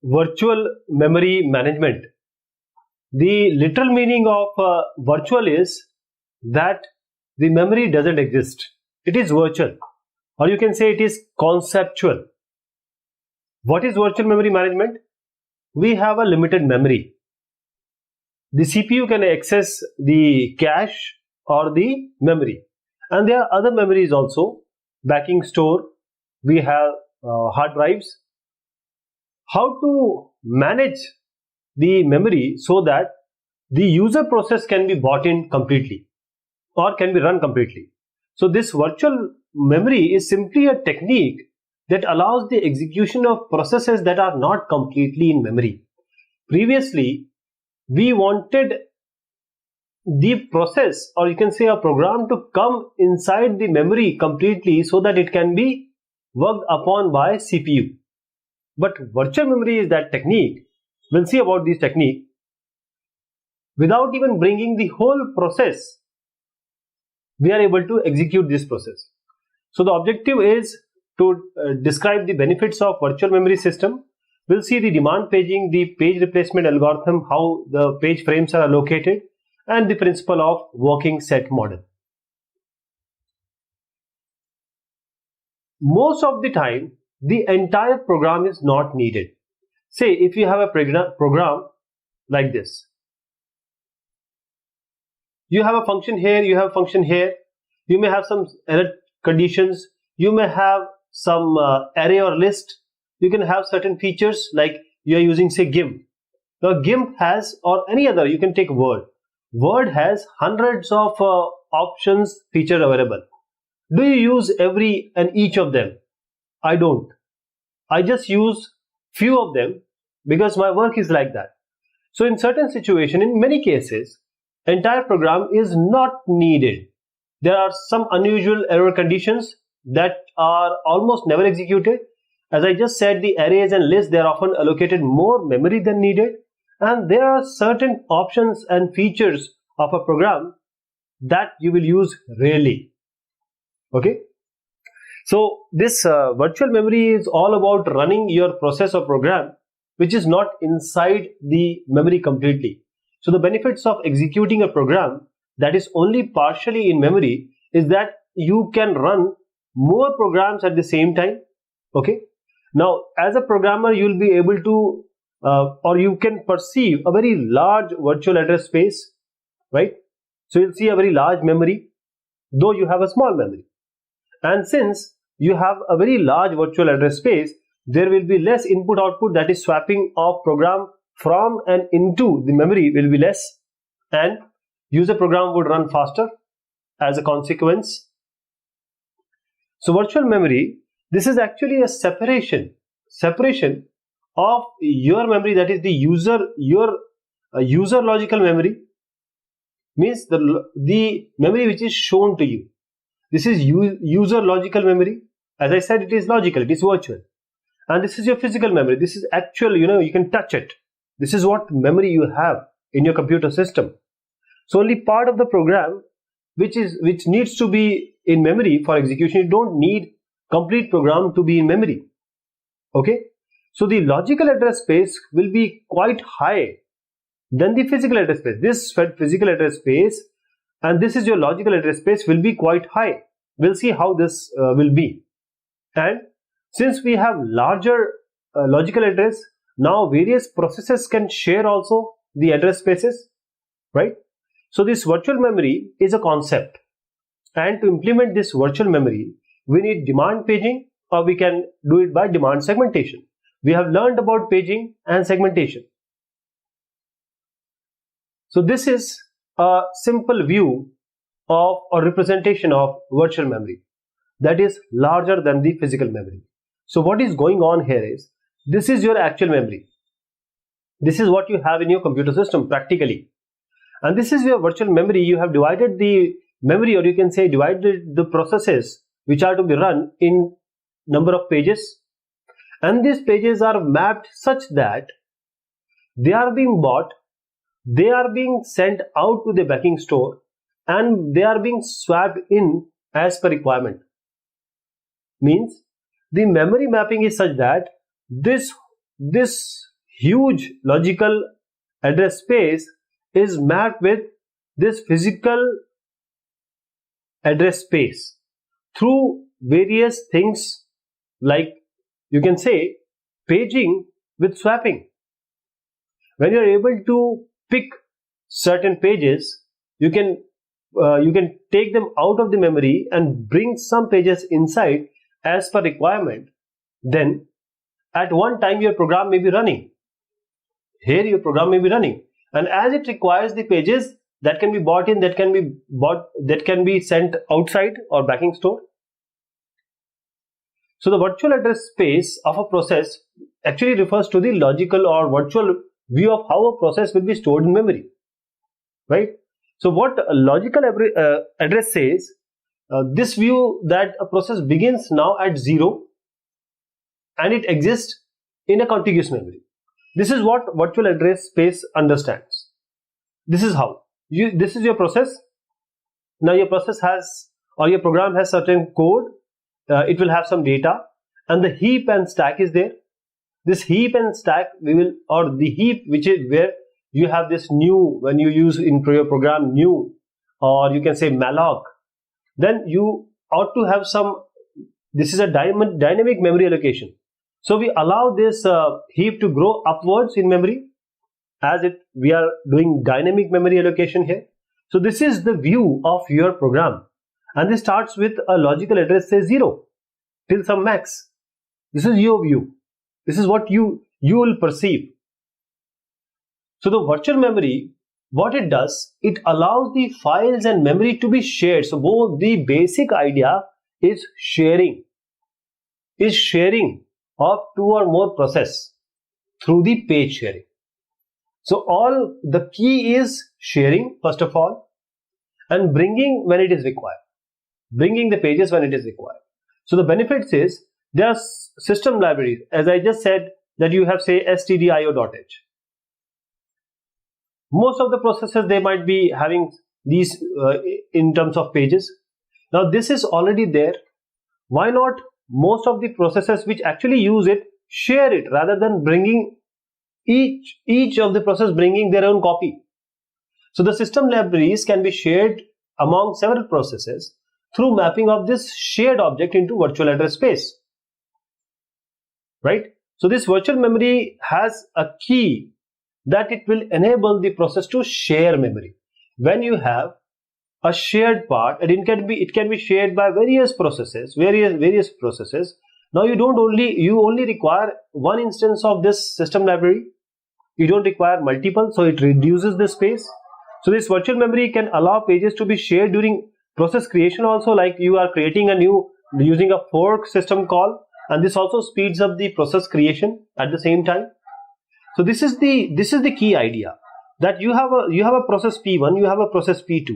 virtual memory management. The literal meaning of virtual is that the memory doesn't exist. It is virtual, or you can say it is conceptual. What is virtual memory management? We have a limited memory. The CPU can access the cache or the memory, and there are other memories also, backing store, we have hard drives. How to manage the memory so that the user process can be bought in completely or can be run completely. So this virtual memory is simply a technique that allows the execution of processes that are not completely in memory. Previously, we wanted the process, or you can say a program, to come inside the memory completely so that it can be worked upon by CPU. But virtual memory is that technique. We'll see about this technique. Without even bringing the whole process, we are able to execute this process. So the objective is to describe the benefits of virtual memory system. We'll see the demand paging, the page replacement algorithm, how the page frames are allocated, and the principle of working set model. Most of the time, the entire program is not needed. Say if you have a program like this. You have a function here, you have a function here, you may have some error conditions, you may have some array or list, you can have certain features like you are using, say, GIMP. Now GIMP has, or any other, you can take Word. Word has hundreds of options, features available. Do you use every and each of them? I don't. I just use few of them because my work is like that. So in certain situation, in many cases, entire program is not needed. There are some unusual error conditions that are almost never executed. As I just said, the arrays and lists, they are often allocated more memory than needed, and there are certain options and features of a program that you will use rarely. Okay, so this virtual memory is all about running your process or program which is not inside the memory completely. So the benefits of executing a program that is only partially in memory is that you can run more programs at the same time. Okay, now as a programmer, you will be able to or you can perceive a very large virtual address space, right? So you'll see a very large memory, though you have a small memory. And since you have a very large virtual address space, there will be less input output, that is swapping of program from and into the memory will be less, and user program would run faster as a consequence. So virtual memory, this is actually a separation of your memory, that is the your user logical memory, means the memory which is shown to you. This is user logical memory. As I said, it is logical, it is virtual. And this is your physical memory. This is actual, you can touch it. This is what memory you have in your computer system. So only part of the program which needs to be in memory for execution. You don't need complete program to be in memory. Okay, so the logical address space will be quite high than the physical address space. This physical address space and this is your logical address space will be quite high. We'll see how this will be. And since we have larger logical address, now various processes can share also the address spaces, right? So this virtual memory is a concept, and to implement this virtual memory, we need demand paging, or we can do it by demand segmentation. We have learned about paging and segmentation. So this is a simple view of or representation of virtual memory that is larger than the physical memory. So what is going on here is, this is your actual memory. This is what you have in your computer system practically. And this is your virtual memory. You have divided the memory, or you can say divided the processes which are to be run in number of pages. And these pages are mapped such that they are being bought, they are being sent out to the backing store, and they are being swapped in as per requirement. Means the memory mapping is such that this huge logical address space is mapped with this physical address space through various things, like you can say paging with swapping. When you are able to pick certain pages, you can take them out of the memory and bring some pages inside as per requirement. Then at one time your program may be running. Here your program may be running, and as it requires the pages that can be bought in, that can be sent outside or backing store. So the virtual address space of a process actually refers to the logical or virtual view of how a process will be stored in memory, right? So what a logical address says, this view that a process begins now at 0 and it exists in a contiguous memory. This is what virtual address space understands. This is how this is your process. Now your process has, or your program has certain code. It will have some data, and the heap and stack is there. This heap and stack, or the heap, which is where you have this new, when you use in your program new, or you can say malloc, then you ought to have some, this is a dynamic memory allocation. So we allow this heap to grow upwards in memory, we are doing dynamic memory allocation here. So this is the view of your program, and this starts with a logical address say 0 till some max. This is your view. This is what you will perceive. So the virtual memory, what it does, it allows the files and memory to be shared. So both the basic idea is sharing of 2 or more process through the page sharing. So all the key is sharing first of all, and bringing when it is required, bringing the pages when it is required. So the benefits is, there are system libraries, as I just said, that you have say stdio.h. Most of the processes, they might be having these in terms of pages. Now this is already there. Why not most of the processes which actually use it share it, rather than bringing each of the process bringing their own copy? So the system libraries can be shared among several processes through mapping of this shared object into virtual address space, right? So this virtual memory has a key that it will enable the process to share memory. When you have a shared part, and it can be shared by various processes. Now you only require one instance of this system library. You don't require multiple, so it reduces the space. So this virtual memory can allow pages to be shared during process creation also, like you are creating a new using a fork system call, and this also speeds up the process creation at the same time. So this is the key idea, that you have a process P1, you have a process P2.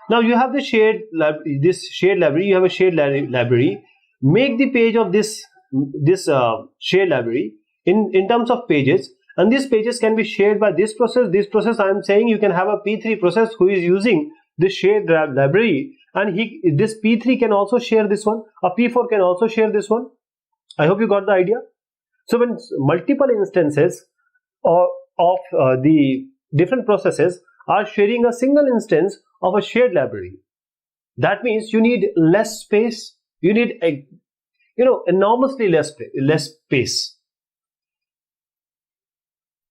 Now you have the shared library, you have a shared library. Make the page of this shared library in terms of pages, and these pages can be shared by this process. I am saying you can have a P3 process who is using this shared library, and this P3 can also share this one. A P4 can also share this one. I hope you got the idea. So when multiple instances of the different processes are sharing a single instance of a shared library, that means you need less space. You need enormously less space.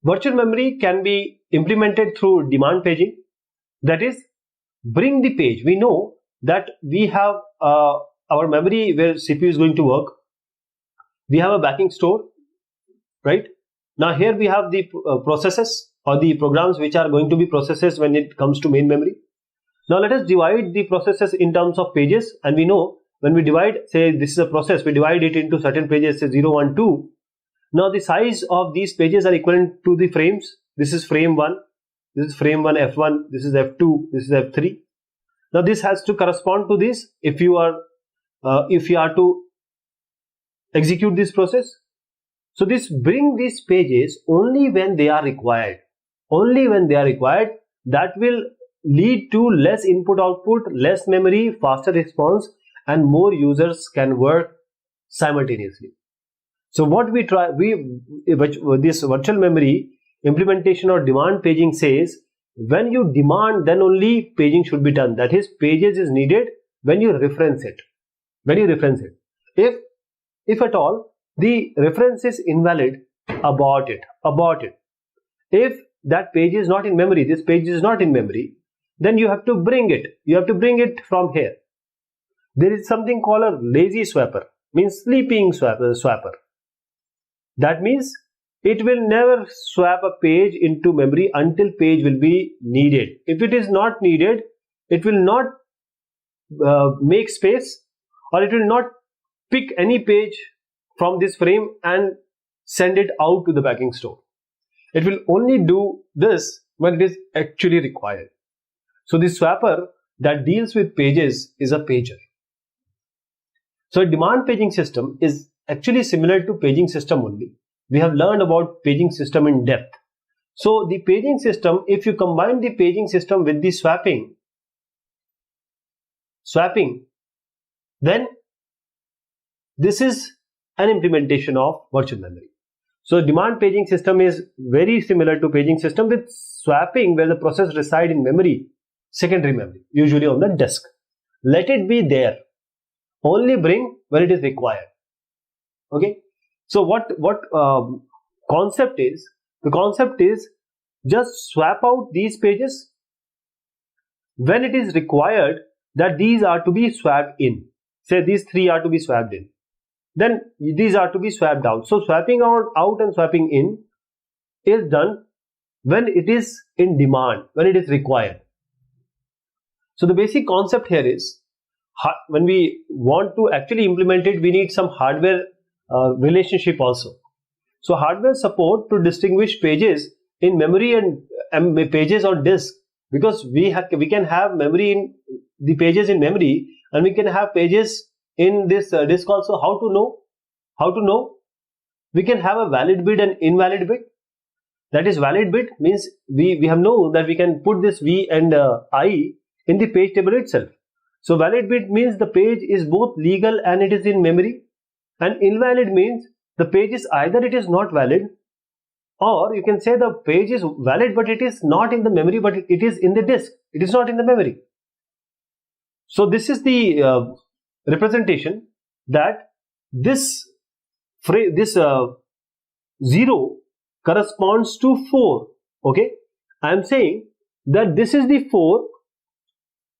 Virtual memory can be implemented through demand paging. That is, bring the page. We know that we have our memory where CPU is going to work. We have a backing store, right? Now here we have the processes or the programs which are going to be processes when it comes to main memory. Now let us divide the processes in terms of pages, and we know when we divide, say this is a process, we divide it into certain pages, say 0, 1, 2. Now the size of these pages are equivalent to the frames. This is frame 1, this is frame 1 F1, this is F2, this is F3. Now this has to correspond to this if you are to execute this process. So this bring these pages only when they are required. Only when they are required. That will lead to less input output, less memory, faster response, and more users can work simultaneously. So what we try, this virtual memory implementation or demand paging says, when you demand, then only paging should be done. That is, pages is needed when you reference it. When you reference it. If at all the reference is invalid, abort it. If that page is not in memory, this page is not in memory, then you have to bring it. You have to bring it from here. There is something called a lazy swapper, means sleeping swapper. That means it will never swap a page into memory until page will be needed. If it is not needed, it will not make space, or it will not pick any page from this frame and send it out to the backing store. It will only do this when it is actually required. So the swapper that deals with pages is a pager. So a demand paging system is actually similar to paging system only. We have learned about paging system in depth. So the paging system, if you combine the paging system with the swapping, then this is an implementation of virtual memory. So demand paging system is very similar to paging system with swapping, where the process resides in memory, secondary memory, usually on the disk. Let it be there. Only bring when it is required. Okay. So what concept is? The concept is just swap out these pages when it is required that these are to be swapped in. Say these three are to be swapped in. Then these are to be swapped out. So swapping out and swapping in is done when it is in demand, when it is required. So the basic concept here is, when we want to actually implement it, we need some hardware relationship also. So hardware support to distinguish pages in memory and pages on disk, because we can have memory in the pages in memory, and we can have pages in this disk also. How to know? We can have a valid bit and invalid bit. That is, valid bit means we have known that we can put this V and I in the page table itself. So valid bit means the page is both legal and it is in memory, and invalid means the page is either it is not valid, or you can say the page is valid but it is not in the memory, but it is in the disk. It is not in the memory. So this is the representation that this 0 corresponds to 4. Okay, I am saying that this is the 4.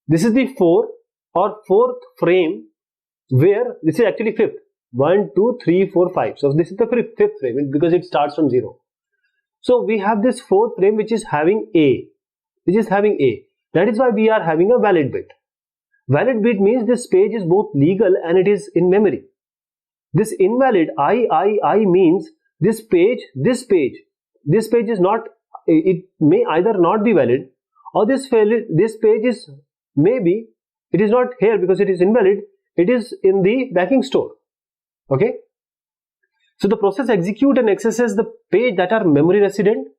This is the 4 or 4th frame, where this is actually 5th. 1, 2, 3, 4, 5. So this is the 5th frame because it starts from 0. So we have this 4th frame which is having A. That is why we are having a valid bit. Valid bit means this page is both legal and it is in memory. This invalid I means this page is not, it may either not be valid, or this page is maybe it is not here because it is invalid, it is in the backing store. Okay. So the process execute and accesses the page that are memory resident,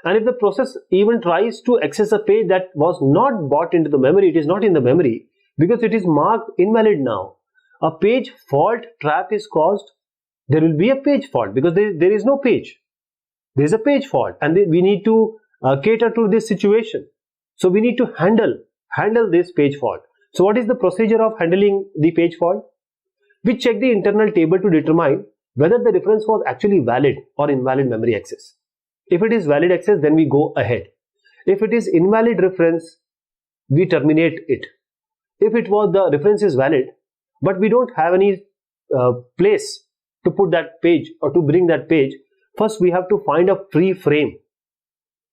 and if the process even tries to access a page that was not bought into the memory, it is not in the memory because it is marked invalid now, a page fault trap is caused. There will be a page fault because there is no page. There is a page fault, and we need to cater to this situation. So we need to handle this page fault. So what is the procedure of handling the page fault? We check the internal table to determine whether the reference was actually valid or invalid memory access. If it is valid access, then we go ahead. If it is invalid reference, we terminate it. If it was the reference is valid, but we don't have any place to put that page or to bring that page, first we have to find a free frame.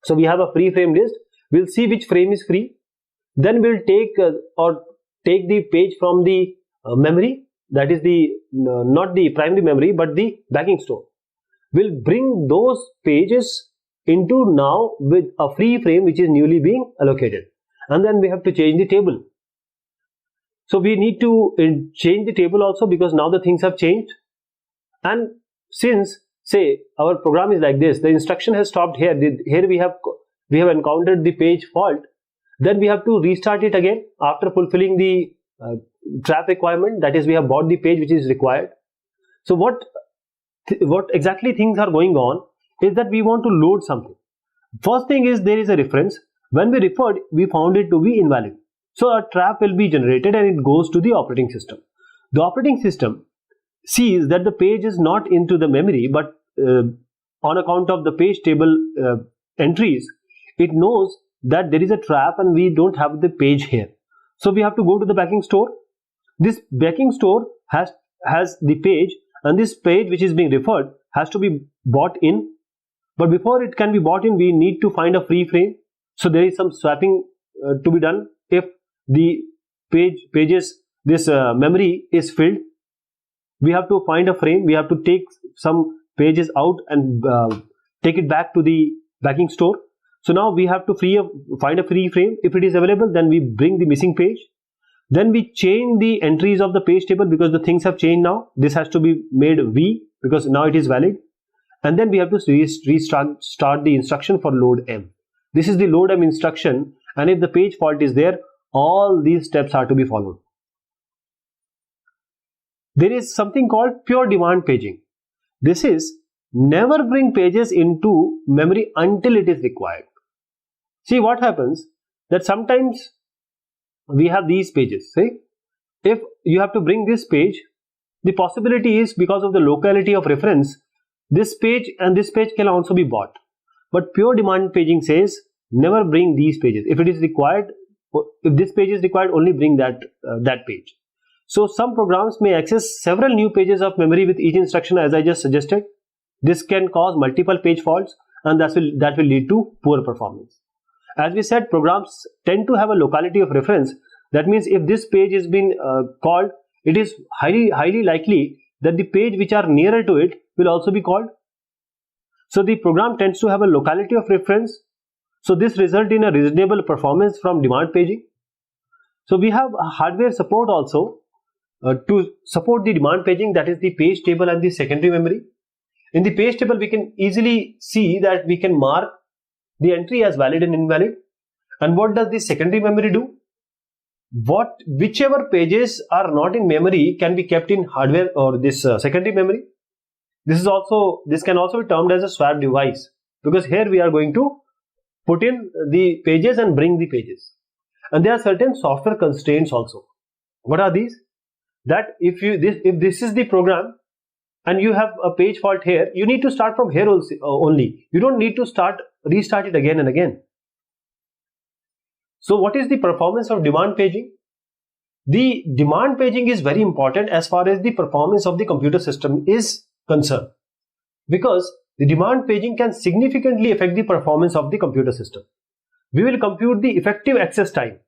So we have a free frame list. We'll see which frame is free. Then we'll take the page from the memory, that is the not the primary memory but the backing store. We'll bring those pages into now with a free frame which is newly being allocated, and then we have to change the table. So we need to change the table also because now the things have changed. And since, say, our program is like this, the instruction has stopped here. Here we have encountered the page fault. Then we have to restart it again after fulfilling the trap requirement. That is, we have bought the page which is required. So what what exactly things are going on is that we want to load something. First thing is there is a reference. When we referred, we found it to be invalid. So a trap will be generated and it goes to the operating system. The operating system sees that the page is not into the memory, but on account of the page table entries, it knows that there is a trap and we don't have the page here. So we have to go to the backing store. This backing store has the page, and this page which is being referred has to be bought in. But before it can be bought in, we need to find a free frame. So there is some swapping to be done. If the pages this memory is filled, we have to find a frame. We have to take some pages out and take it back to the backing store. So now we have to find a free frame. If it is available, then we bring the missing page. Then we change the entries of the page table because the things have changed now. This has to be made V because now it is valid. And then we have to start the instruction for load M. This is the load M instruction, and if the page fault is there, all these steps are to be followed. There is something called pure demand paging. This is never bring pages into memory until it is required. See what happens, that sometimes we have these pages. See, if you have to bring this page, the possibility is because of the locality of reference, this page and this page can also be bought. But pure demand paging says never bring these pages. If it is required, if this page is required, only bring that page. So some programs may access several new pages of memory with each instruction, as I just suggested. This can cause multiple page faults, and that will lead to poor performance. As we said, programs tend to have a locality of reference. That means if this page is been called, it is highly likely that the page which are nearer to it will also be called. So the program tends to have a locality of reference. So this results in a reasonable performance from demand paging. So we have hardware support also to support the demand paging, that is the page table and the secondary memory. In the page table, we can easily see that we can mark the entry as valid and invalid. And what does the secondary memory do? Whichever pages are not in memory can be kept in hardware or this secondary memory. This can also be termed as a swap device, because here we are going to put in the pages and bring the pages. And there are certain software constraints also. What are these? That if this is the program and you have a page fault here, you need to start from here only. You don't need to restart it again and again. So what is the performance of demand paging? The demand paging is very important as far as the performance of the computer system is concerned, because the demand paging can significantly affect the performance of the computer system. We will compute the effective access time.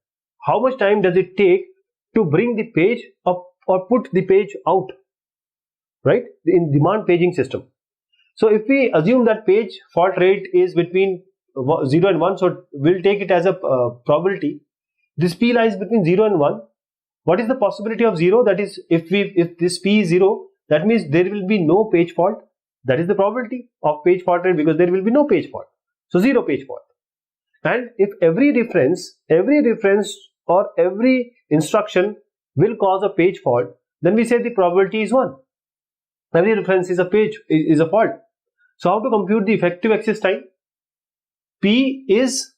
How much time does it take to bring the page up or put the page out, right, in demand paging system. So if we assume that page fault rate is between 0 and 1, so we'll take it as a probability. This p lies between 0 and 1. What is the possibility of 0? That is, if this p is 0, that means there will be no page fault. That is the probability of page fault rate, because there will be no page fault. So 0 page fault. And if every reference or every instruction will cause a page fault, then we say the probability is 1. Every reference is a fault. So how to compute the effective access time? P is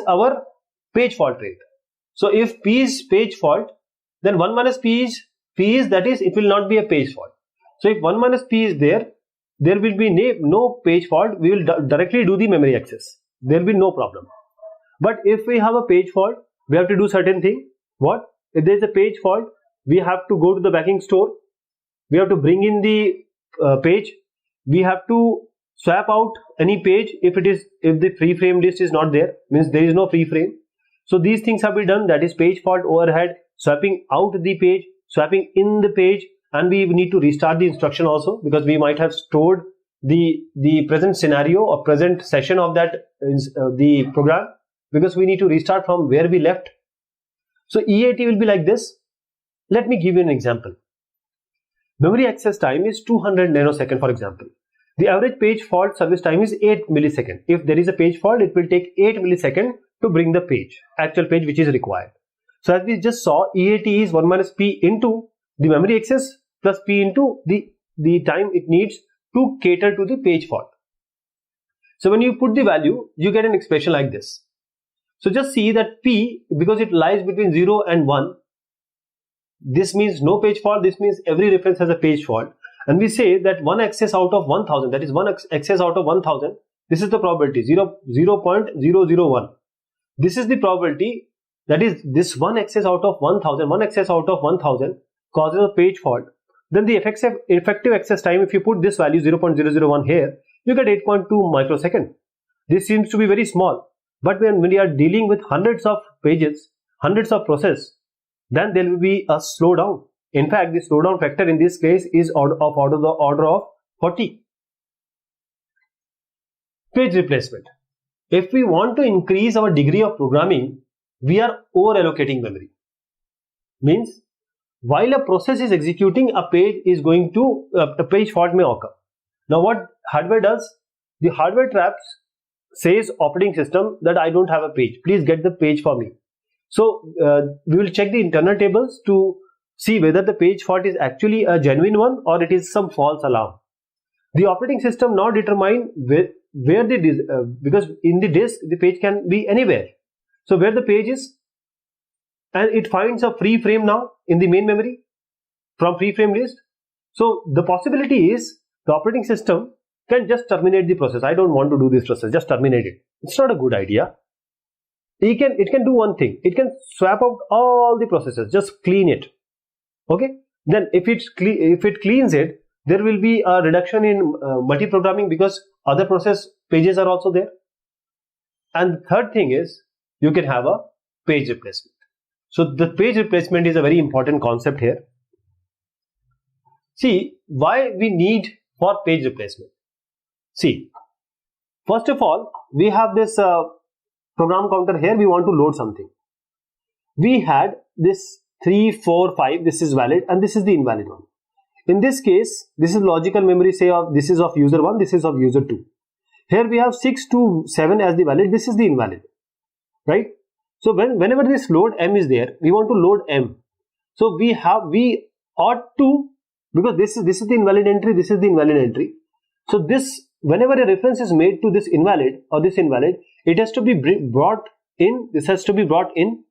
our page fault rate. So if P is page fault, then 1 minus P is that is, it will not be a page fault. So if 1 minus P is there will be no page fault. We will directly do the memory access. There will be no problem. But if we have a page fault, we have to do certain thing. What? If there is a page fault, we have to go to the backing store. We have to bring in the page. We have to swap out any page if the free frame list is not there, means there is no free frame. So these things have been done, that is page fault overhead, swapping out the page, swapping in the page, and we need to restart the instruction also, because we might have stored the present scenario or present session of that the program, because we need to restart from where we left. So EAT will be like this. Let me give you an example. Memory access time is 200 nanosecond, for example. The average page fault service time is 8 milliseconds. If there is a page fault, it will take 8 milliseconds to bring the actual page which is required. So as we just saw, EAT is 1 minus P into the memory access plus P into the the time it needs to cater to the page fault. So when you put the value, you get an expression like this. So just see that P, because it lies between 0 and 1, this means no page fault, this means every reference has a page fault. And we say that 1 access out of 1000, that is 1 access out of 1000, this is the probability, 0.001. This is the probability, that is this 1 access out of 1000, 1 access out of 1000 causes a page fault. Then the effective access time, if you put this value 0.001 here, you get 8.2 microsecond. This seems to be very small, but when we are dealing with hundreds of pages, hundreds of process, then there will be a slowdown. In fact, the slowdown factor in this case is of the order of 40. Page replacement. If we want to increase our degree of programming, we are over allocating memory. Means while a process is executing, a page fault may occur. Now what hardware does? The hardware traps says operating system that I don't have a page. Please get the page for me. So we will check the internal tables to see whether the page fault is actually a genuine one or it is some false alarm. The operating system now determine where because in the disk the page can be anywhere. So where the page is, and it finds a free frame now in the main memory from free frame list. So the possibility is the operating system can just terminate the process. I don't want to do this process, just terminate it. It's not a good idea. It can do one thing. It can swap out all the processes, just clean it. Okay. Then if it cleans it, there will be a reduction in multi-programming because other process pages are also there. And third thing is you can have a page replacement. So the page replacement is a very important concept here. See why we need for page replacement. See, first of all, we have this program counter here. We want to load something. We had this 3, 4, 5. This is valid and this is the invalid one. In this case, this is logical memory, say this is of user 1, this is of user 2. Here we have 6 to 7 as the valid, this is the invalid, right? So whenever this load M is there, we want to load M. So we ought to, because this is the invalid entry, this is the invalid entry. So this, whenever a reference is made to this invalid or this invalid, it has to be brought in, this has to be brought in.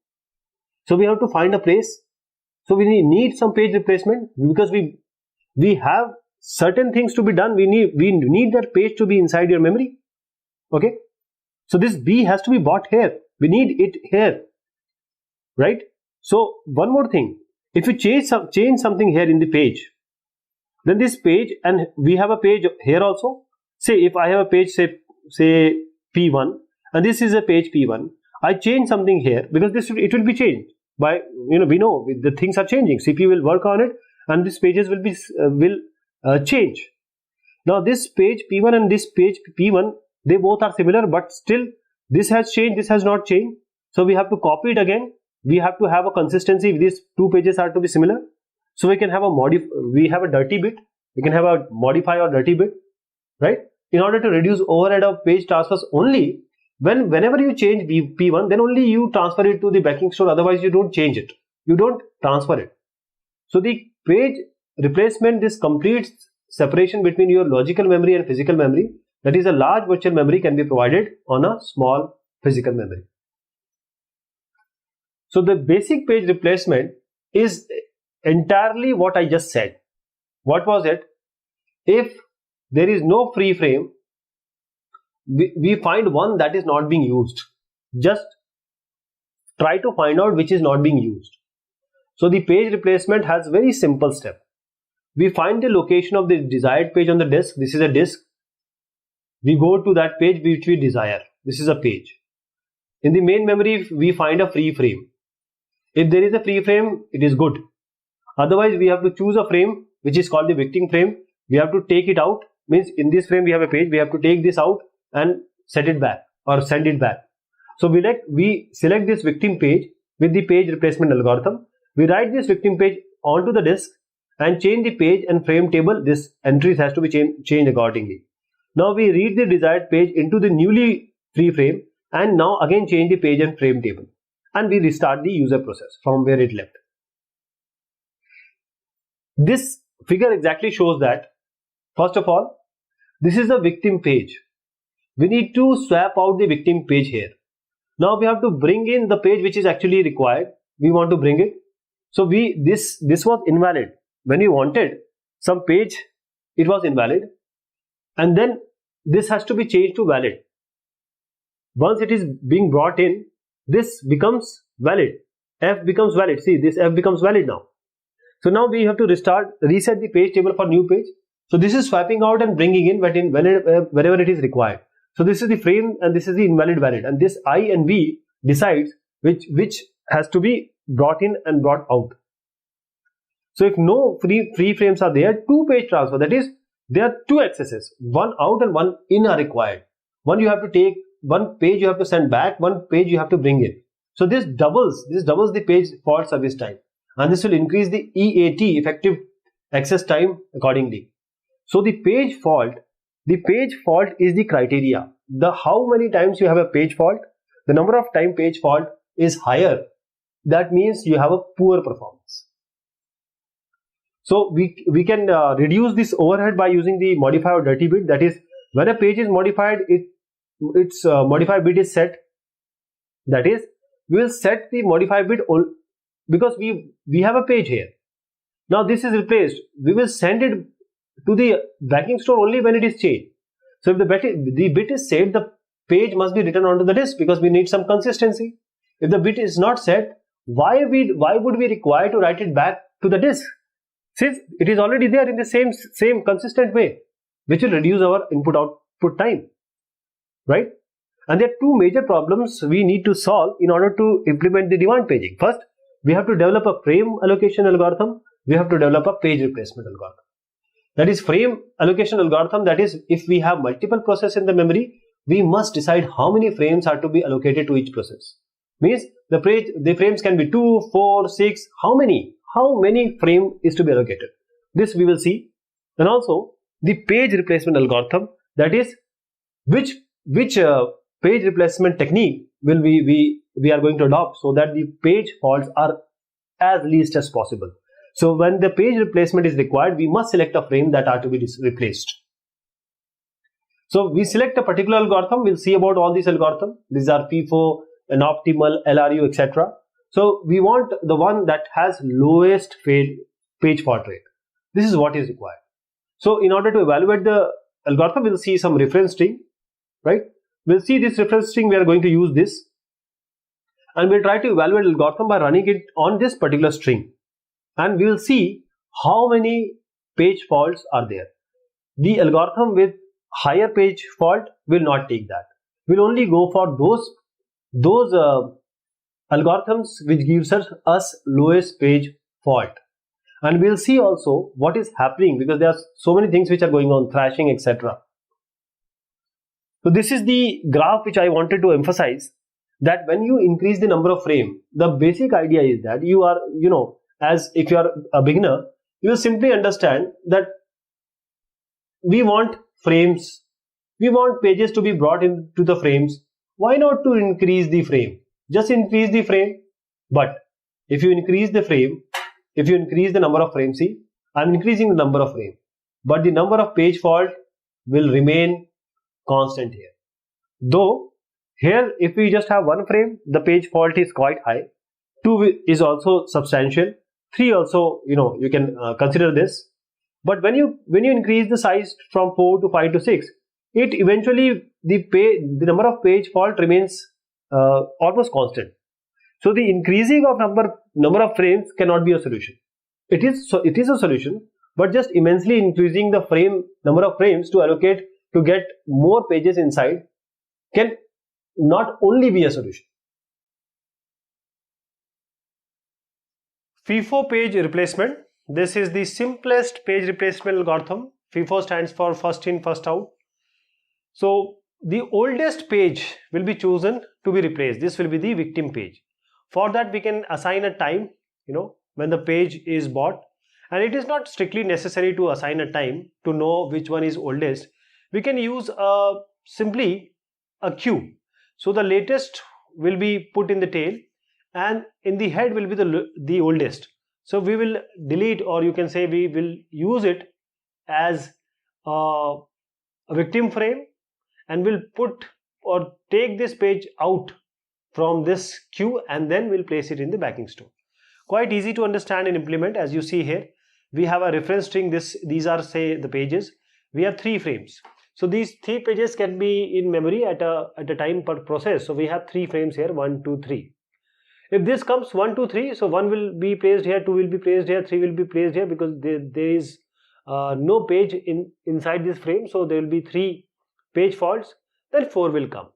So we have to find a place. So we need some page replacement because we have certain things to be done. We need that page to be inside your memory. Okay. So this B has to be bought here. We need it here. Right. So one more thing. If you change something here in the page, then this page, and we have a page here also. Say if I have a page, say P1, and this is a page P1. I change something here because it will be changed by, we know the things are changing. CPU will work on it and these pages will change. Now this page P1 and this page P1, they both are similar, but still this has changed, this has not changed. So we have to copy it again. We have to have a consistency. These two pages are to be similar. So we can have we have a dirty bit. We can have a modify or dirty bit, right? In order to reduce overhead of page transfers only, whenever you change P1, then only you transfer it to the backing store. Otherwise you don't change it. You don't transfer it. So the page replacement, this complete separation between your logical memory and physical memory, that is a large virtual memory, can be provided on a small physical memory. So the basic page replacement is entirely what I just said. What was it? If there is no free frame, we find one that is not being used. Just try to find out which is not being used. So the page replacement has very simple step. We find the location of the desired page on the disk. This is a disk. We go to that page which we desire. This is a page. In the main memory, we find a free frame. If there is a free frame, it is good. Otherwise, we have to choose a frame which is called the victim frame. We have to take it out. Means in this frame we have a page. We have to take this out and set it back or send it back. So we select this victim page with the page replacement algorithm. We write this victim page onto the disk and change the page and frame table. This entries has to be changed accordingly. Now we read the desired page into the newly free frame and now again change the page and frame table. And we restart the user process from where it left. This figure exactly shows that First of all, this is the victim page. We need to swap out the victim page here. Now we have to bring in the page which is actually required. We want to bring it. So this was invalid. When we wanted some page, it was invalid. And then this has to be changed to valid. Once it is being brought in, this becomes valid. F becomes valid. See, this F becomes valid now. So now we have to reset the page table for new page. So this is swapping out and bringing in wherever it is required. So this is the frame and this is the invalid valid, and this I and V decides which has to be brought in and brought out. So if no free frames are there, two page transfer, that is there are two accesses, one out and one in are required. One you have to take, one page you have to send back, one page you have to bring in. So this doubles the page fault service time, and this will increase the EAT, effective access time, accordingly. So the page fault is the criteria. How many times you have a page fault, the number of time page fault is higher, that means you have a poor performance. So we can reduce this overhead by using the modify or dirty bit. That is, when a page is modified, its modify bit is set. That is, we will set the modify bit because we have a page here. Now this is replaced. We will send it to the backing store only when it is changed. So if the bit is set, the page must be written onto the disk because we need some consistency. If the bit is not set, why would we require to write it back to the disk? Since it is already there in the same consistent way, which will reduce our input-output time, right? And there are two major problems we need to solve in order to implement the demand paging. First, we have to develop a frame allocation algorithm. We have to develop a page replacement algorithm. That is, frame allocation algorithm, that is, if we have multiple processes in the memory, we must decide how many frames are to be allocated to each process. Means the frames can be 2, 4, 6, how many frame is to be allocated. This we will see. And also the page replacement algorithm, that is, which page replacement technique will we are going to adopt so that the page faults are as least as possible. So when the page replacement is required, we must select a frame that are to be replaced. So we select a particular algorithm. We'll see about all these algorithms. These are FIFO, an optimal, LRU, etc. So we want the one that has lowest page fault rate. This is what is required. So in order to evaluate the algorithm, we'll see some reference string, right? We'll see this reference string. We are going to use this, and we'll try to evaluate the algorithm by running it on this particular string. And we will see how many page faults are there. The algorithm with higher page fault will not take that. We'll only go for those algorithms which gives us lowest page fault. And we'll see also what is happening, because there are so many things which are going on, thrashing, etc. So this is the graph which I wanted to emphasize, that when you increase the number of frame, the basic idea is that you are, as if you are a beginner, you will simply understand that we want frames, we want pages to be brought into the frames. Why not to increase the frame? Just increase the frame. But if you increase the frame, if you increase the number of frames, see, I'm increasing the number of frames, but the number of page fault will remain constant here. Though here, if we just have one frame, the page fault is quite high. 2 is also substantial. 3 also, you can consider this. But when you increase the size from 4 to 5 to 6, it eventually the number of page fault remains almost constant. So the increasing of number of frames cannot be a solution. It is a solution, but just immensely increasing the number of frames to allocate to get more pages inside can not only be a solution. FIFO page replacement. This is the simplest page replacement algorithm. FIFO stands for first in, first out. So the oldest page will be chosen to be replaced. This will be the victim page. For that, we can assign a time, when the page is bought. And it is not strictly necessary to assign a time to know which one is oldest. We can use simply a queue. So the latest will be put in the tail, and in the head will be the oldest. So we will delete, or you can say we will use it as a victim frame and we'll put or take this page out from this queue and then we'll place it in the backing store. Quite easy to understand and implement. As you see here, we have a reference string. These are, say, the pages. We have 3 frames. So these 3 pages can be in memory at a time per process. So we have 3 frames here, 1, 2, 3. If this comes 1, 2, 3, so 1 will be placed here, 2 will be placed here, 3 will be placed here, because there is no page inside this frame. So there will be 3 page faults. Then 4 will come.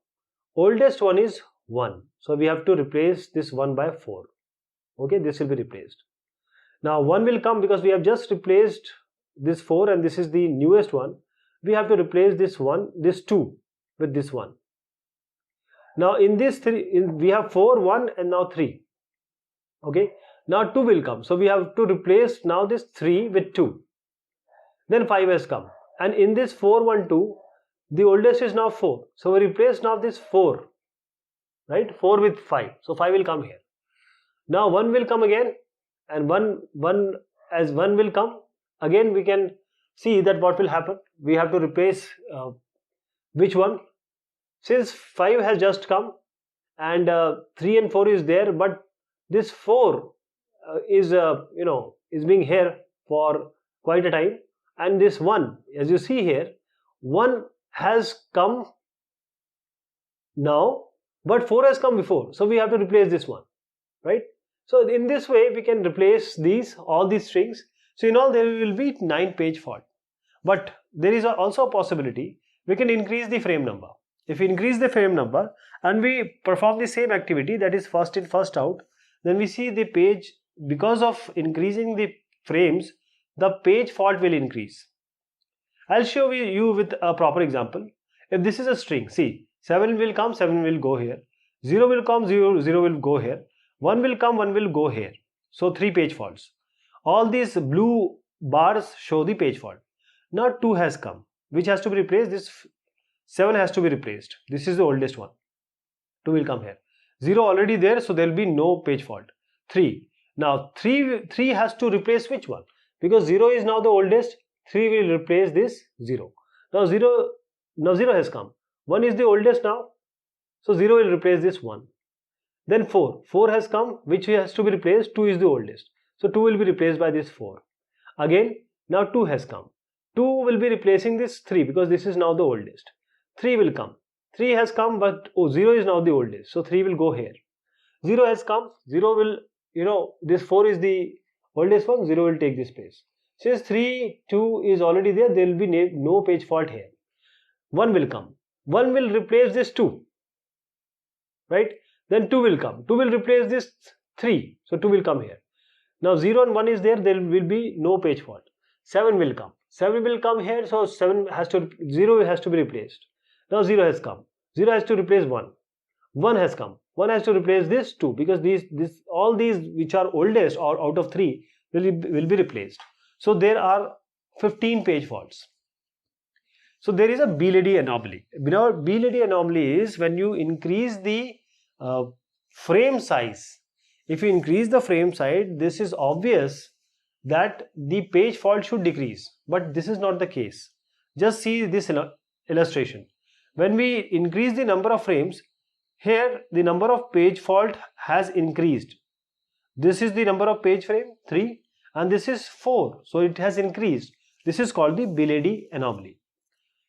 Oldest one is 1. So we have to replace this 1 by 4. Okay, this will be replaced. Now 1 will come because we have just replaced this 4 and this is the newest one. We have to replace this 2 with this 1. Now in this 3, we have 4, 1 and now 3. Okay, now 2 will come. So we have to replace now this 3 with 2. Then 5 has come. And in this 4, 1, 2, the oldest is now 4. So we replace now this 4. Right? 4 with 5. So 5 will come here. Now 1 will come again. And 1 will come. Again we can see that what will happen. We have to replace which one? Since 5 has just come and 3 and 4 is there, but this 4 is being here for quite a time, and this 1, as you see here, 1 has come now, but 4 has come before, so we have to replace this one, right? So in this way we can replace all these strings. So in all there will be 9 page fault, but there is also a possibility we can increase the frame number. If we increase the frame number and we perform the same activity, that is first in first out, then we see the page, because of increasing the frames, the page fault will increase. I'll show you with a proper example. If this is a string, see, 7 will come, 7 will go here, 0 will come, 0 will go here, 1 will come, 1 will go here. So 3 page faults. All these blue bars show the page fault. Now 2 has come, which has to be replaced. This 7 has to be replaced. This is the oldest one. 2 will come here. 0 already there, so there will be no page fault. 3. Now 3 has to replace which one? Because 0 is now the oldest, 3 will replace this 0. Now 0 has come. 1 is the oldest now, so 0 will replace this 1. Then 4 has come, which has to be replaced. 2 is the oldest, so 2 will be replaced by this 4. Again, now 2 has come. 2 will be replacing this 3 because this is now the oldest. 3 will come. 3 has come, but 0 is now the oldest, so 3 will go here. 0 has come. 0 will, this 4 is the oldest one, 0 will take this place. Since 3, 2 is already there, there will be no page fault here. 1 will come. 1 will replace this 2, right? Then 2 will come. 2 will replace this 3, so 2 will come here. Now 0 and 1 is there, there will be no page fault. 7 will come. 7 will come here, so 0 has to be replaced. Now 0 has come. 0 has to replace 1. 1 has come. 1 has to replace this 2 because all these which are oldest or out of 3 will be replaced. So there are 15 page faults. So there is a B-Lady anomaly. Now B-Lady anomaly is when you increase the frame size. If you increase the frame size, this is obvious that the page fault should decrease, but this is not the case. Just see this illustration. When we increase the number of frames, here the number of page fault has increased. This is the number of page frame 3 and this is 4, so it has increased. This is called the B-Lady anomaly.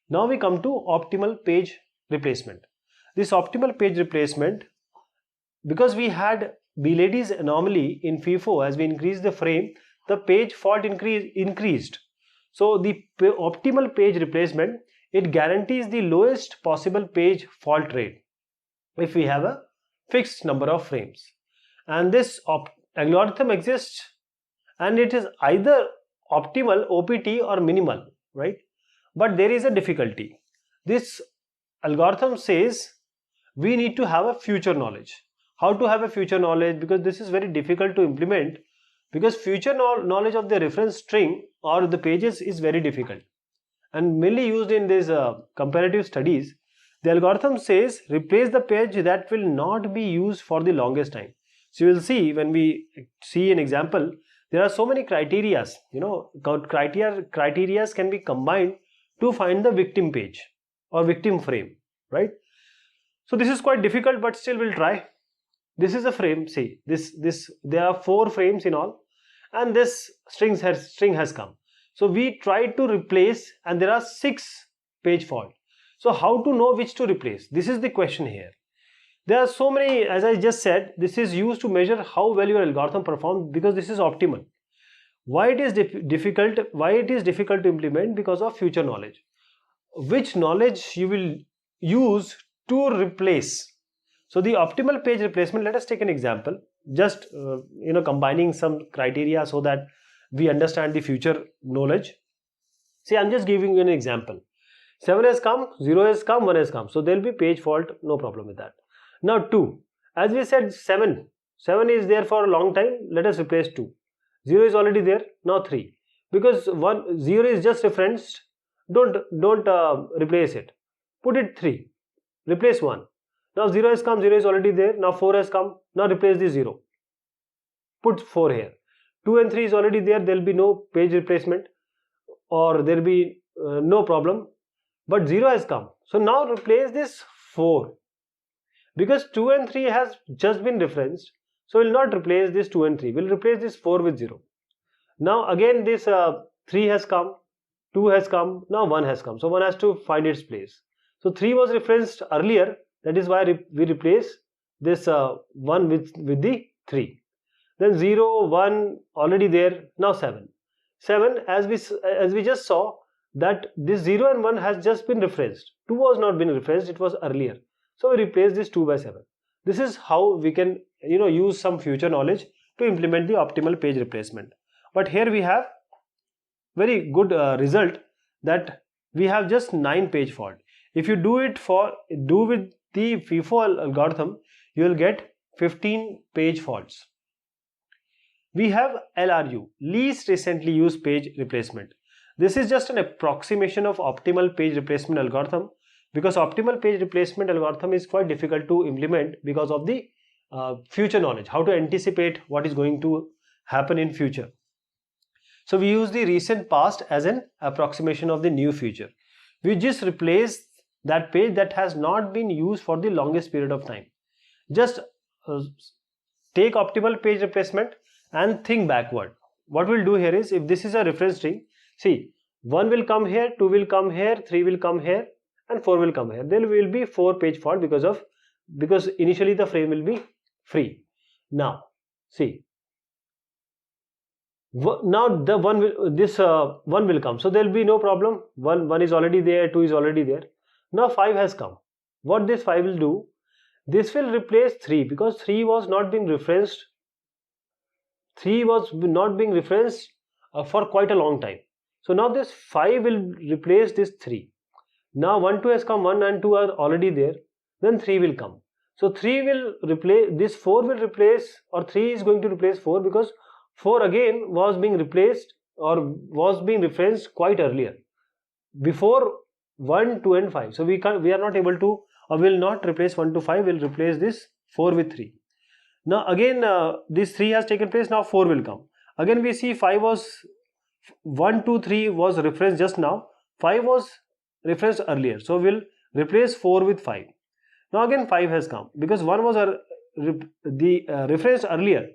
Now we come to optimal page replacement. This optimal page replacement, because we had B-Lady's anomaly in FIFO, as we increased the frame, the page fault increased. So the optimal page replacement, it guarantees the lowest possible page fault rate if we have a fixed number of frames. And this algorithm exists and it is either optimal, OPT, or minimal, right? But there is a difficulty. This algorithm says we need to have a future knowledge. How to have a future knowledge? Because this is very difficult to implement, because future knowledge of the reference string or the pages is very difficult and mainly used in these comparative studies. The algorithm says replace the page that will not be used for the longest time. So you will see when we see an example, there are so many criterias, criteria can be combined to find the victim page or victim frame, right? So this is quite difficult, but still we'll try. This is a frame. See, there are 4 frames in all, and this string has come. So we tried to replace, and there are 6 page fault. So how to know which to replace? This is the question here. There are so many, as I just said, this is used to measure how well your algorithm performs, because this is optimal. Why it is difficult? Why it is difficult to implement? Because of future knowledge. Which knowledge you will use to replace? So the optimal page replacement, let us take an example, just combining some criteria so that we understand the future knowledge. See, I'm just giving you an example. 7 has come, 0 has come, 1 has come. So there will be page fault, no problem with that. Now 2, as we said, 7 is there for a long time, let us replace 2. 0 is already there, now 3. Because 0 is just referenced, don't replace it. Put it 3, replace 1. Now 0 has come, 0 is already there, now 4 has come, now replace the 0. Put 4 here. 2 and 3 is already there, there will be no page replacement, or there will be no problem. But 0 has come, so now replace this 4. Because 2 and 3 has just been referenced, so we will not replace this 2 and 3, we will replace this 4 with 0. Now again this 3 has come, 2 has come, now 1 has come, so 1 has to find its place. So 3 was referenced earlier, that is why we replace this 1 with the 3. Then 0, 1 already there, now 7. 7, as we just saw, that this 0 and 1 has just been referenced. 2 was not been referenced, it was earlier. So we replace this 2 by 7. This is how we can use some future knowledge to implement the optimal page replacement. But here we have very good result, that we have just 9 page fault. If you do with the FIFO algorithm, you will get 15 page faults. We have LRU, least recently used page replacement. This is just an approximation of optimal page replacement algorithm, because optimal page replacement algorithm is quite difficult to implement because of the future knowledge, how to anticipate what is going to happen in future. So we use the recent past as an approximation of the new future. We just replace that page that has not been used for the longest period of time. Just take optimal page replacement and think backward. What we'll do here is, if this is a reference string, see, 1 will come here, 2 will come here, 3 will come here, and 4 will come here. There will be 4 page fault because initially the frame will be free. Now see, now the 1 will come, so there will be no problem. 1 is already there, 2 is already there. Now 5 has come. What this 5 will do, this will replace 3, because 3 was not being referenced. 3 was not being referenced for quite a long time. So now this 5 will replace this 3. Now 1, 2 has come, 1 and 2 are already there. Then 3 will come. So 3 will replace, this 4 will replace, or 3 is going to replace 4, because 4 again was being replaced or was being referenced quite earlier, before 1, 2 and 5. So we are not able to, or will not replace 1 to 5, will replace this 4 with 3. Now again this 3 has taken place, now 4 will come. Again we see 5 was 1, 2, 3 was referenced just now, 5 was referenced earlier, so we'll replace 4 with 5. Now again 5 has come, because 1 was referenced earlier,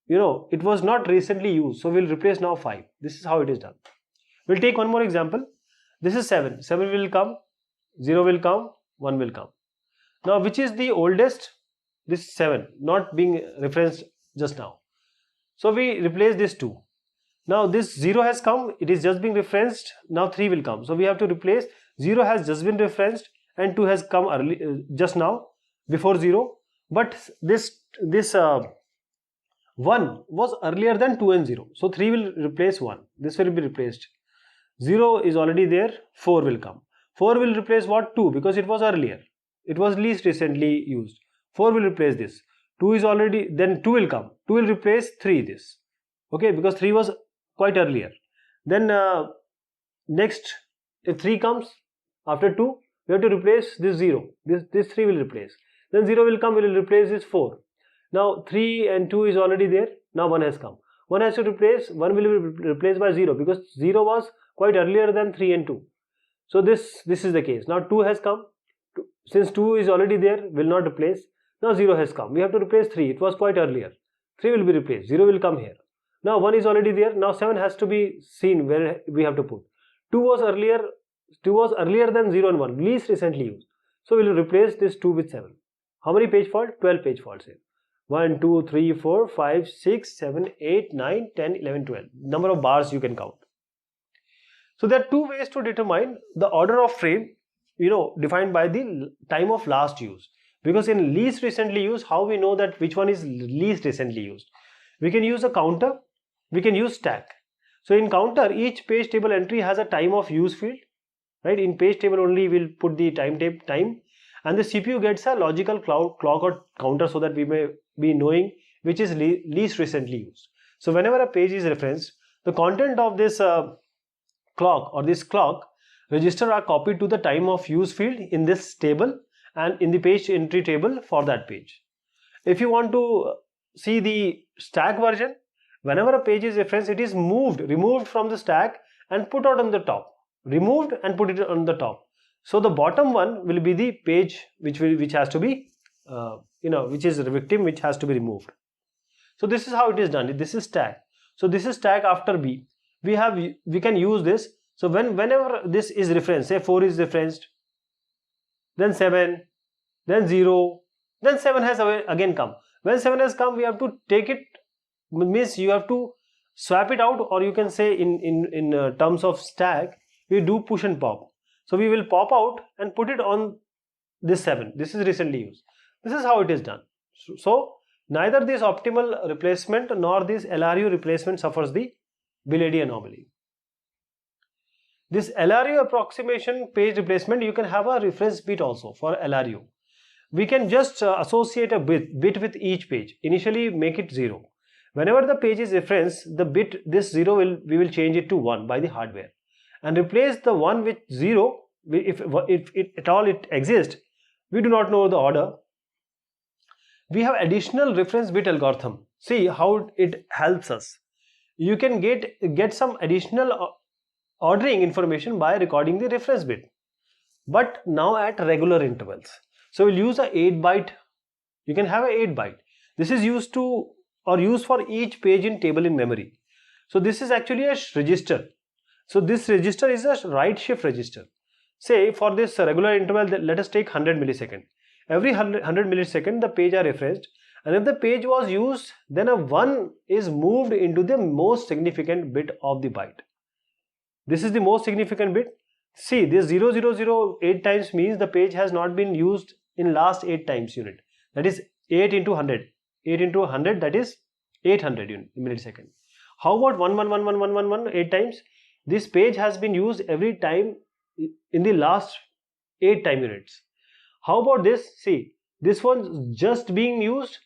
it was not recently used, so we'll replace now 5. This is how it is done. We'll take one more example. This is 7. 7 will come, 0 will come, 1 will come. Now which is the oldest? This 7, not being referenced just now. So we replace this 2. Now this 0 has come, it is just being referenced, now 3 will come. So we have to replace, 0 has just been referenced and 2 has come early, just now, before 0. But this 1 was earlier than 2 and 0. So 3 will replace 1. This will be replaced. 0 is already there, 4 will come. 4 will replace what? 2, because it was earlier. It was least recently used. 4 will replace this. 2 is already, then 2 will come. 2 will replace 3 this. Okay, because 3 was quite earlier. Then next, if 3 comes after 2, we have to replace this 0. This 3 will replace. Then 0 will come, we will replace this 4. Now 3 and 2 is already there. Now 1 has come. 1 has to replace, 1 will be replaced by 0, because 0 was quite earlier than 3 and 2. So this is the case. Now 2 has come. Since 2 is already there, will not replace. Now 0 has come. We have to replace 3. It was quite earlier. 3 will be replaced. 0 will come here. Now 1 is already there. Now 7 has to be seen where we have to put. 2 was earlier than 0 and 1, least recently used. So we will replace this 2 with 7. How many page fault? 12 page faults here. 1, 2, 3, 4, 5, 6, 7, 8, 9, 10, 11, 12. Number of bars you can count. So there are two ways to determine the order of frame, defined by the time of last use. Because in least recently used, how we know that which one is least recently used? We can use a counter, we can use stack. So in counter, each page table entry has a time of use field, right? In page table only we'll put the time, and the CPU gets a logical clock or counter so that we may be knowing which is least recently used. So whenever a page is referenced, the content of this clock or this clock register are copied to the time of use field in this table and in the page entry table for that page. If you want to see the stack version, whenever a page is referenced, it is removed from the stack and put out on the top. Removed and put it on the top. So the bottom one will be the page which has to be, which is the victim, which has to be removed. So this is how it is done. This is stack. So this is stack after B. We can use this. So whenever this is referenced, say 4 is referenced, then 7, then 0, then 7 has again come. When 7 has come, we have to take it, means you have to swap it out, or you can say in terms of stack, we do push and pop. So we will pop out and put it on this 7. This is recently used. This is how it is done. So neither this optimal replacement nor this LRU replacement suffers the Bill-Eddy anomaly. This LRU approximation page replacement, you can have a reference bit also for LRU. We can just associate a bit with each page. Initially make it 0. Whenever the page is referenced, the bit, this 0 we will change it to 1 by the hardware, and replace the 1 with 0 if at all it exists. We do not know the order. We have additional reference bit algorithm. See how it helps us. You can get some additional ordering information by recording the reference bit, but now at regular intervals. So we'll use a 8-byte. You can have a 8-byte. This is used for each page in table in memory. So this is actually a register. So this register is a write shift register. Say for this regular interval, let us take 100 millisecond. Every 100 millisecond the page are referenced, and if the page was used, then a 1 is moved into the most significant bit of the byte. This is the most significant bit. See, this 0000 8 times means the page has not been used in last 8 times unit. That is 8 into 100. 8 into 100, that is 800 millisecond. How about 111111 8 times? This page has been used every time in the last 8 time units. How about this? See, this one's just being used.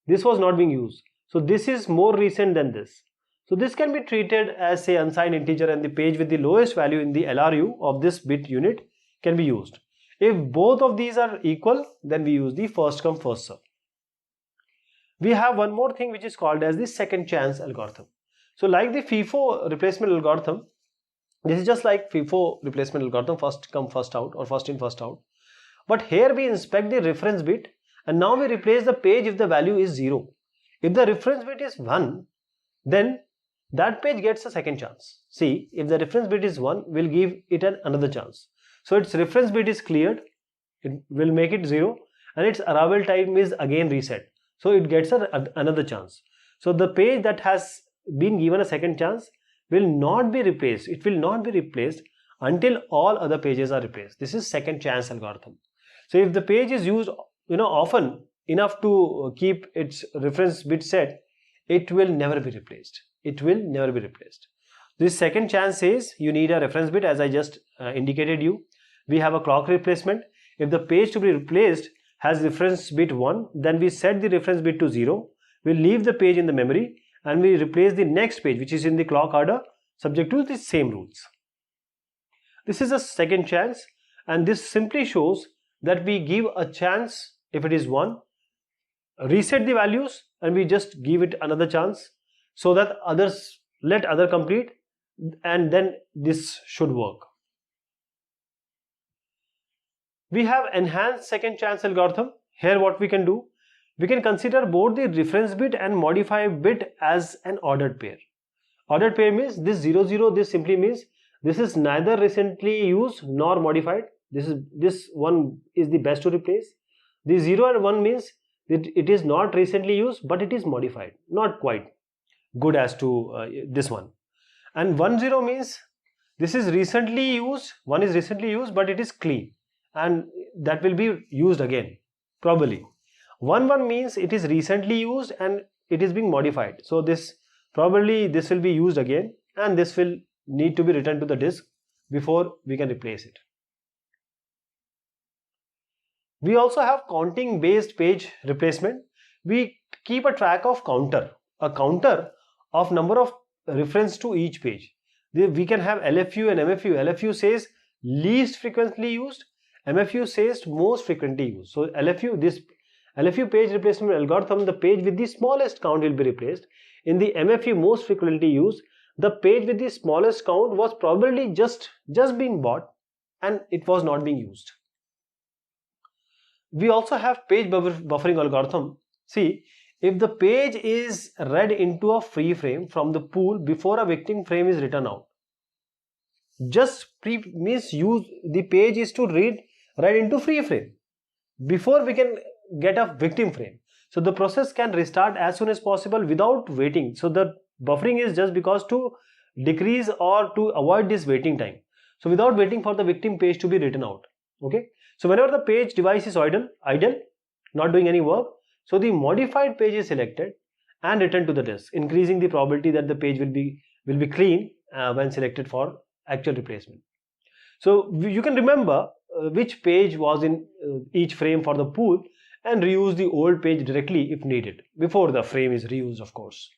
This was not being used. So this is more recent than this. So this can be treated as say unsigned integer, and the page with the lowest value in the LRU of this bit unit can be used. If both of these are equal, then we use the first come first serve. We have one more thing which is called as the second chance algorithm. So like the FIFO replacement algorithm, this is just like FIFO replacement algorithm, first come first out or first in first out. But here we inspect the reference bit, and now we replace the page if the value is 0. If the reference bit is 1, then that page gets a second chance. See, if the reference bit is 1, we'll give it another chance. So its reference bit is cleared, it will make it 0, and its arrival time is again reset. So it gets another chance. So the page that has been given a second chance will not be replaced. It will not be replaced until all other pages are replaced. This is second chance algorithm. So if the page is used often enough to keep its reference bit set, it will never be replaced. It will never be replaced. This second chance says you need a reference bit, as I just indicated you. We have a clock replacement. If the page to be replaced has reference bit 1, then we set the reference bit to 0. We leave the page in the memory and we replace the next page which is in the clock order subject to the same rules. This is a second chance, and this simply shows that we give a chance if it is 1, reset the values, and we just give it another chance so that let other complete, and then this should work. We have enhanced second chance algorithm. Here what we can do, we can consider both the reference bit and modify bit as an ordered pair. Ordered pair means this 0 0, this simply means this is neither recently used nor modified. This one is the best to replace. The 0 and 1 means that it is not recently used but it is modified, not quite good as to this one. And 1 0 means this is recently used, one is recently used but it is clean and that will be used again probably. 1 1 means it is recently used and it is being modified, so this probably this will be used again and this will need to be returned to the disk before we can replace it. We also have counting based page replacement. We keep a track of counter of number of reference to each page. We can have LFU and MFU. LFU says least frequently used, MFU says most frequently used. So this LFU page replacement algorithm, the page with the smallest count will be replaced. In the MFU most frequently used, the page with the smallest count was probably just being bought and it was not being used. We also have page buffering algorithm. See, if the page is read into a free frame from the pool before a victim frame is written out, the page is to read into free frame before we can get a victim frame. So the process can restart as soon as possible without waiting. So the buffering is just because to decrease or to avoid this waiting time. So without waiting for the victim page to be written out. Okay. So whenever the page device is idle, not doing any work, so the modified page is selected and returned to the disk, increasing the probability that the page will be clean when selected for actual replacement. So you can remember which page was in each frame for the pool and reuse the old page directly if needed, before the frame is reused, of course.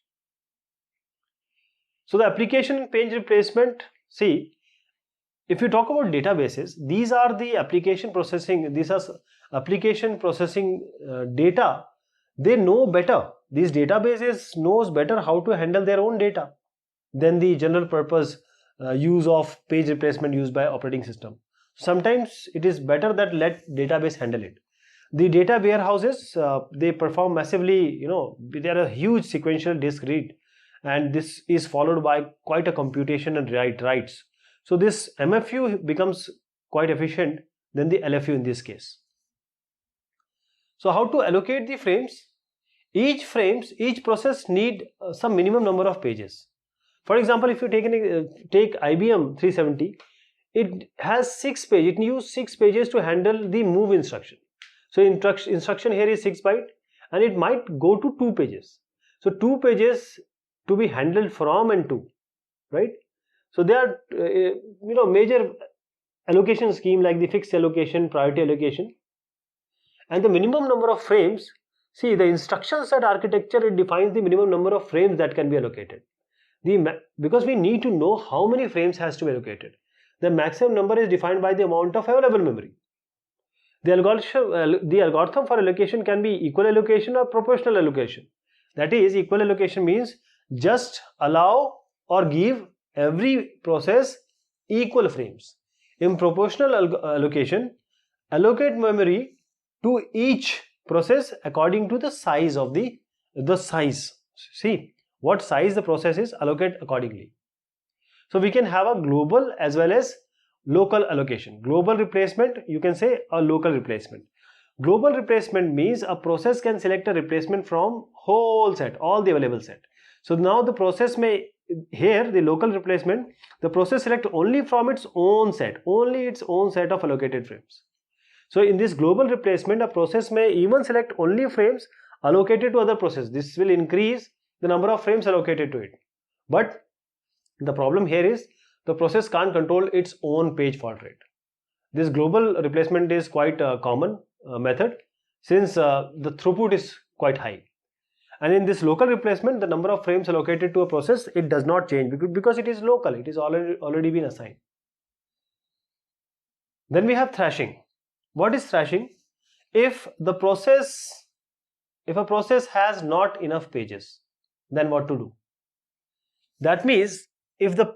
So the application page replacement, see, if you talk about databases, these are the application processing, data. They know better. These databases knows better how to handle their own data than the general purpose use of page replacement used by operating system. Sometimes it is better that let database handle it. The data warehouses, they perform massively, they are a huge sequential disk read, and this is followed by quite a computation and writes. So this MFU becomes quite efficient than the LFU in this case. So how to allocate the frames? Each process need some minimum number of pages. For example, if you take IBM 370, it has 6 pages. It needs 6 pages to handle the move instruction. So instruction here is 6 byte and it might go to 2 pages. So 2 pages to be handled from and to, right? So there are major allocation scheme like the fixed allocation, priority allocation, and the minimum number of frames. See, the instruction set architecture, it defines the minimum number of frames that can be allocated. Because we need to know how many frames has to be allocated. The maximum number is defined by the amount of available memory. The algorithm for allocation can be equal allocation or proportional allocation. That is, equal allocation means just allow or give every process equal frames. In proportional allocation, allocate memory to each process according to the size of the size. See, what size the process is, allocate accordingly. So we can have a global as well as local allocation. Global replacement, you can say a local replacement. Global replacement means a process can select a replacement from whole set, all the available set. So now the process may, here the local replacement, the process select only from its own set, of allocated frames. So in this global replacement, a process may even select only frames allocated to other process. This will increase the number of frames allocated to it. But the problem here is the process can't control its own page fault rate. This global replacement is quite a common method since the throughput is quite high. And in this local replacement, the number of frames allocated to a process, it does not change because it is local, it is already been assigned. Then we have thrashing. What is thrashing? If a process has not enough pages, then what to do? That means if the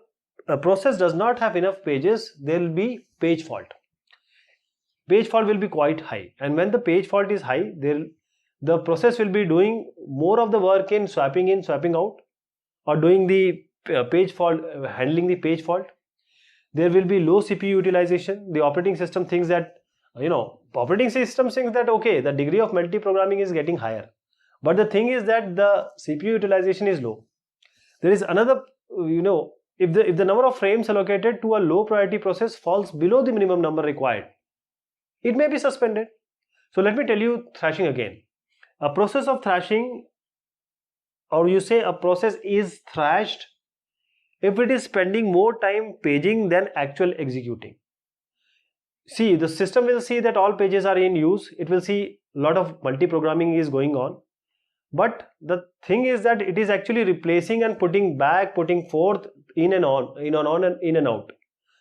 process does not have enough pages, there will be page fault. page fault will be quite high, and when the page fault is high, the process will be doing more of the work in, swapping out, or doing the page fault, handling the page fault. There will be low CPU utilization. The operating system thinks that, okay, the degree of multi-programming is getting higher, but the thing is that the CPU utilization is low. There is another, if the number of frames allocated to a low priority process falls below the minimum number required, it may be suspended. So let me tell you thrashing again. A process of thrashing, or you say a process is thrashed if it is spending more time paging than actual executing. See, the system will see that all pages are in use. It will see a lot of multi-programming is going on. But the thing is that it is actually replacing and putting back, putting forth, in and out.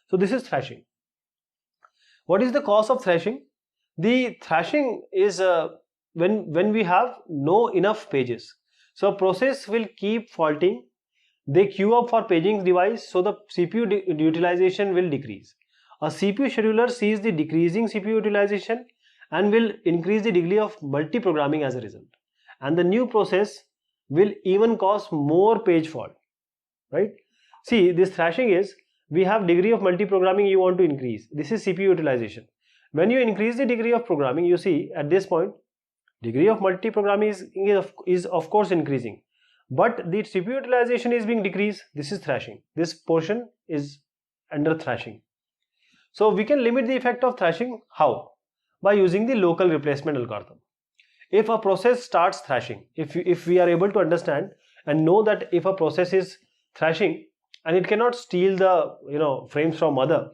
So this is thrashing. What is the cause of thrashing? The thrashing is when we have no enough pages. So a process will keep faulting. They queue up for paging device, so the CPU utilization will decrease. A CPU scheduler sees the decreasing CPU utilization and will increase the degree of multi-programming as a result. And the new process will even cause more page fault, right? See, this thrashing is, we have degree of multi-programming you want to increase. This is CPU utilization. When you increase the degree of programming, you see at this point, degree of multi-programming is of course increasing, but the CPU utilization is being decreased. This is thrashing. This portion is under thrashing. So we can limit the effect of thrashing. How? By using the local replacement algorithm. If a process starts thrashing, if we are able to understand and know that if a process is thrashing and it cannot steal the frames from other,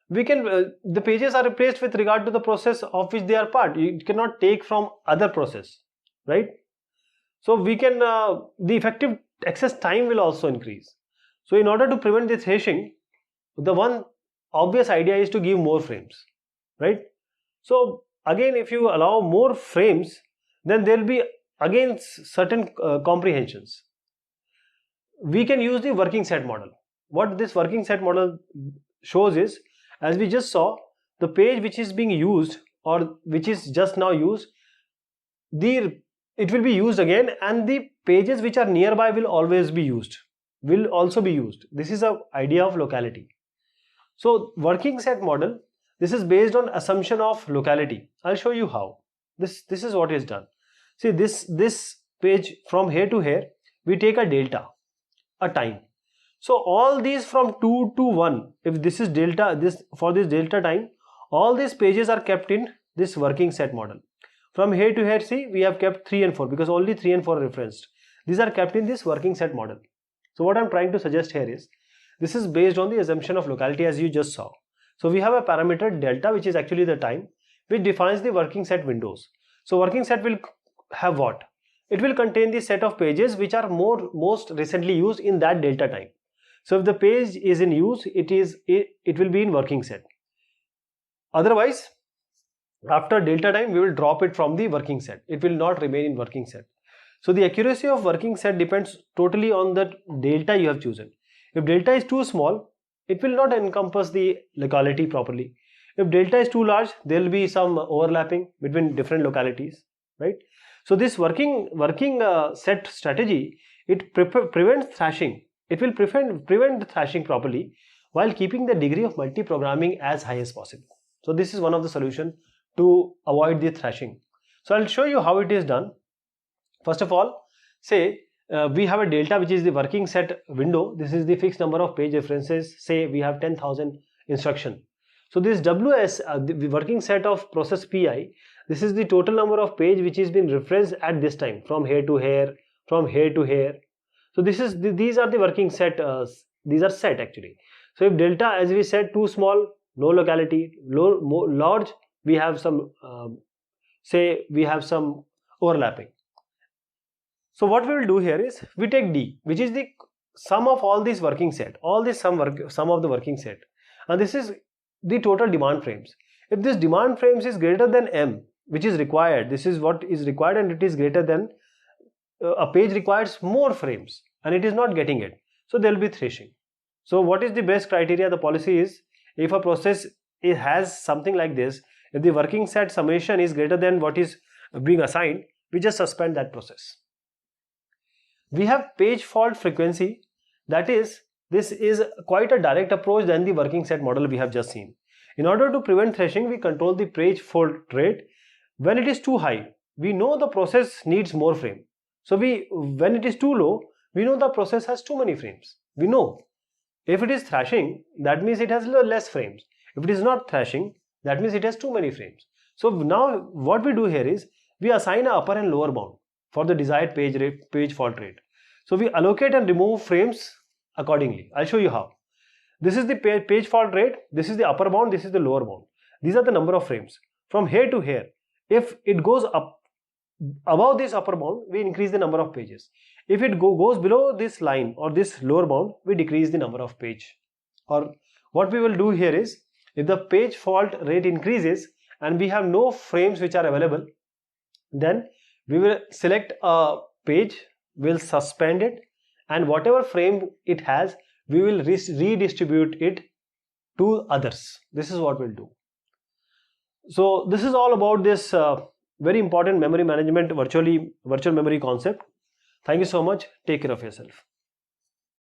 we can the pages are replaced with regard to the process of which they are part. You cannot take from other process, right? So we can the effective access time will also increase. So in order to prevent this thrashing, the one obvious idea is to give more frames, right? So again, if you allow more frames, then there will be again certain comprehensions. We can use the working set model. What this working set model shows is, as we just saw, the page which is being used or which is just now used, it will be used again, and the pages which are nearby will always be used, will also be used. This is an idea of locality. So working set model, this is based on assumption of locality. I'll show you how. This is what is done. See, this page from here to here, we take a delta, a time. So all these from 2 to 1, if this is delta, for this delta time, all these pages are kept in this working set model. From here to here, see, we have kept 3 and 4 because only 3 and 4 are referenced. These are kept in this working set model. So what I'm trying to suggest here is, this is based on the assumption of locality, as you just saw. So we have a parameter delta, which is actually the time, which defines the working set windows. So working set will have what? It will contain the set of pages which are most recently used in that delta time. So if the page is in use, it will be in working set. Otherwise, after delta time, we will drop it from the working set. It will not remain in working set. So the accuracy of working set depends totally on the delta you have chosen. If delta is too small, it will not encompass the locality properly. If delta is too large, there will be some overlapping between different localities, right? So this working set strategy, it prevents thrashing. It will prevent thrashing properly while keeping the degree of multi-programming as high as possible. So this is one of the solutions to avoid the thrashing. So I'll show you how it is done. First of all, say we have a delta which is the working set window. This is the fixed number of page references. Say we have 10,000 instruction. So this WS, the working set of process PI, this is the total number of page which is being referenced at this time, from here to here, from here to here. So these are the working set. These are set actually. So if delta, as we said, too small, no locality, large, we have some say we have some overlapping. So what we will do here is, we take D, which is the sum of all these working set, all this sum of the working set, and this is the total demand frames. If this demand frames is greater than M, which is required, this is what is required, and it is greater than a page requires more frames and it is not getting it, so there will be thrashing. So what is the best criteria? The policy is, if a process it has something like this. If the working set summation is greater than what is being assigned, we just suspend that process. We have page fault frequency. That is, this is quite a direct approach than the working set model we have just seen. In order to prevent thrashing, we control the page fault rate. When it is too high, we know the process needs more frame. So when it is too low, we know the process has too many frames. We know. If it is thrashing, that means it has less frames. If it is not thrashing, that means it has too many frames. So now what we do here is we assign an upper and lower bound for the desired page fault rate. So we allocate and remove frames accordingly. I'll show you how. This is the page fault rate, this is the upper bound, this is the lower bound. These are the number of frames. From here to here, if it goes up above this upper bound, we increase the number of pages. If it goes below this line or this lower bound, we decrease the number of page. Or what we will do here is, if the page fault rate increases and we have no frames which are available, then we will select a page, we'll suspend it, and whatever frame it has, we will redistribute it to others. This is what we'll do. So this is all about this very important memory management virtual memory concept. Thank you so much. Take care of yourself.